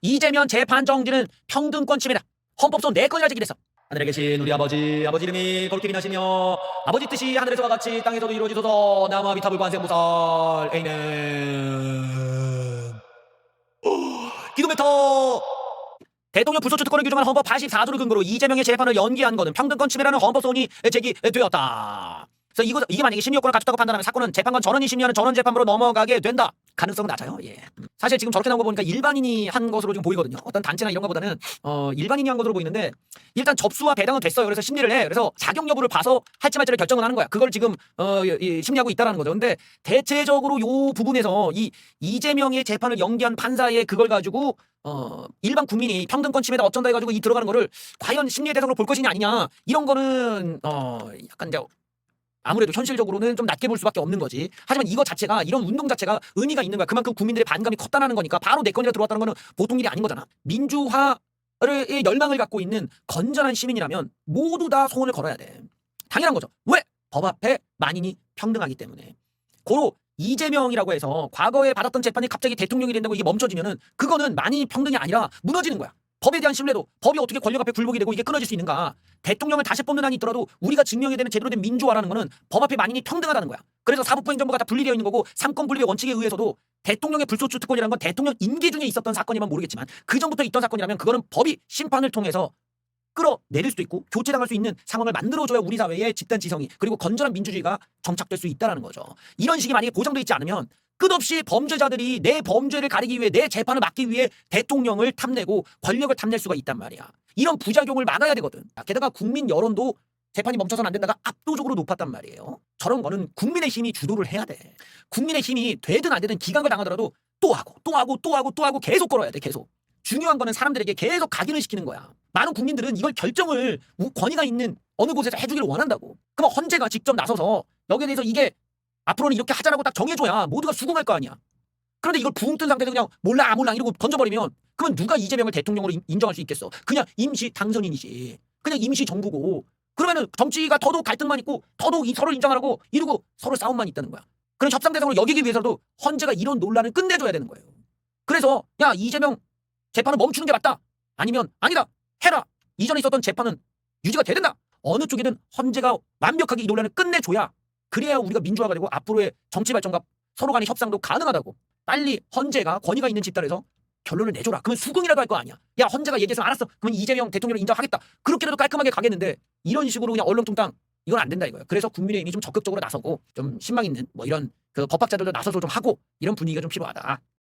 이재명 재판 정지는 평등권 침해다. 헌법소 4건이나 제기됐어. 하늘에 계신 우리 아버지 이름이 거룩히 빛나시며 아버지 뜻이 하늘에서와 같이 땅에서도 이루어지소서. 나무와 비타불 관세음보살. 에이멘. 기도메터. 대통령 불소추 특권을 규정한 헌법 84조를 근거로 이재명의 재판을 연기한 것은 평등권 침해라는 헌법소원이 제기되었다. 그래서 이게 만약에 심리 요건을 갖췄다고 판단하면 사건은 재판관 전원이 심리하는 전원 재판부로 넘어가게 된다. 가능성은 낮아요. 예. 사실 지금 저렇게 나온 거 보니까 일반인이 한 것으로 지금 보이거든요. 어떤 단체나 이런 거보다는 일반인이 한 것으로 보이는데, 일단 접수와 배당은 됐어요. 그래서 심리를 해. 그래서 자격 여부를 봐서 할지 말지를 결정을 하는 거야. 그걸 지금 심리하고 있다라는 거죠. 근데 대체적으로 요 부분에서 이 이재명의 재판을 연기한 판사의 그걸 가지고 일반 국민이 평등권 침해다 어쩐다 해가지고 이 들어가는 거를 과연 심리의 대상으로 볼 것이냐 아니냐, 이런 거는 약간 이제 아무래도 현실적으로는 좀 낮게 볼 수밖에 없는 거지. 하지만 이거 자체가, 이런 운동 자체가 의미가 있는 거야. 그만큼 국민들의 반감이 컸다는 거니까 바로 내 건이라 들어왔다는 거는 보통 일이 아닌 거잖아. 민주화의 열망을 갖고 있는 건전한 시민이라면 모두 다 소원을 걸어야 돼. 당연한 거죠. 왜? 법 앞에 만인이 평등하기 때문에. 고로 이재명이라고 해서 과거에 받았던 재판이 갑자기 대통령이 된다고 이게 멈춰지면은 그거는 만인이 평등이 아니라 무너지는 거야. 법에 대한 신뢰도, 법이 어떻게 권력 앞에 굴복이 되고 이게 끊어질 수 있는가. 대통령을 다시 뽑는 한이 있더라도 우리가 증명해야 되는 제대로 된 민주화라는 거는 법 앞에 만인이 평등하다는 거야. 그래서 사법부 행정부가 다 분리되어 있는 거고, 삼권 분립의 원칙에 의해서도 대통령의 불소추 특권이라는 건 대통령 임기 중에 있었던 사건이면 모르겠지만 그 전부터 있던 사건이라면 그거는 법이 심판을 통해서 끌어내릴 수도 있고 교체당할 수 있는 상황을 만들어줘야 우리 사회의 집단 지성이, 그리고 건전한 민주주의가 정착될 수 있다는 거죠. 이런 식이 만약에 보장되어 있지 않으면 끝없이 범죄자들이 내 범죄를 가리기 위해, 내 재판을 막기 위해 대통령을 탐내고 권력을 탐낼 수가 있단 말이야. 이런 부작용을 막아야 되거든. 게다가 국민 여론도 재판이 멈춰서는 안 된다가 압도적으로 높았단 말이에요. 저런 거는 국민의 힘이 주도를 해야 돼. 국민의 힘이 되든 안 되든 기각을 당하더라도 또 하고 계속 걸어야 돼. 계속. 중요한 거는 사람들에게 계속 각인을 시키는 거야. 많은 국민들은 이걸 결정을 권위가 있는 어느 곳에서 해주기를 원한다고. 그럼 헌재가 직접 나서서 여기에 대해서 이게 앞으로는 이렇게 하자라고 딱 정해줘야 모두가 수긍할 거 아니야. 그런데 이걸 붕 뜬 상태에서 그냥 몰라 이러고 던져버리면, 그러면 누가 이재명을 대통령으로 인정할 수 있겠어. 그냥 임시 당선인이지. 그냥 임시 정부고. 그러면은 정치가 더더욱 갈등만 있고 더더욱 서로를 인정하라고 이러고 서로 싸움만 있다는 거야. 그런 협상 대상으로 여기기 위해서도 헌재가 이런 논란을 끝내줘야 되는 거예요. 그래서 야, 이재명 재판을 멈추는 게 맞다, 아니면 아니다 해라, 이전에 있었던 재판은 유지가 돼야 된다, 어느 쪽이든 헌재가 완벽하게 이 논란을 끝내줘야, 그래야 우리가 민주화가 되고 앞으로의 정치 발전과 서로 간의 협상도 가능하다고. 빨리 헌재가 권위가 있는 집단에서 결론을 내줘라. 그러면 수긍이라도 할 거 아니야. 야, 헌재가 얘기해서 알았어, 그러면 이재명 대통령을 인정하겠다. 그렇게라도 깔끔하게 가겠는데 이런 식으로 그냥 얼렁뚱땅, 이건 안 된다 이거예요. 그래서 국민의힘이 좀 적극적으로 나서고 좀 신망 있는 이런 그 법학자들도 나서서 좀 하고, 이런 분위기가 좀 필요하다.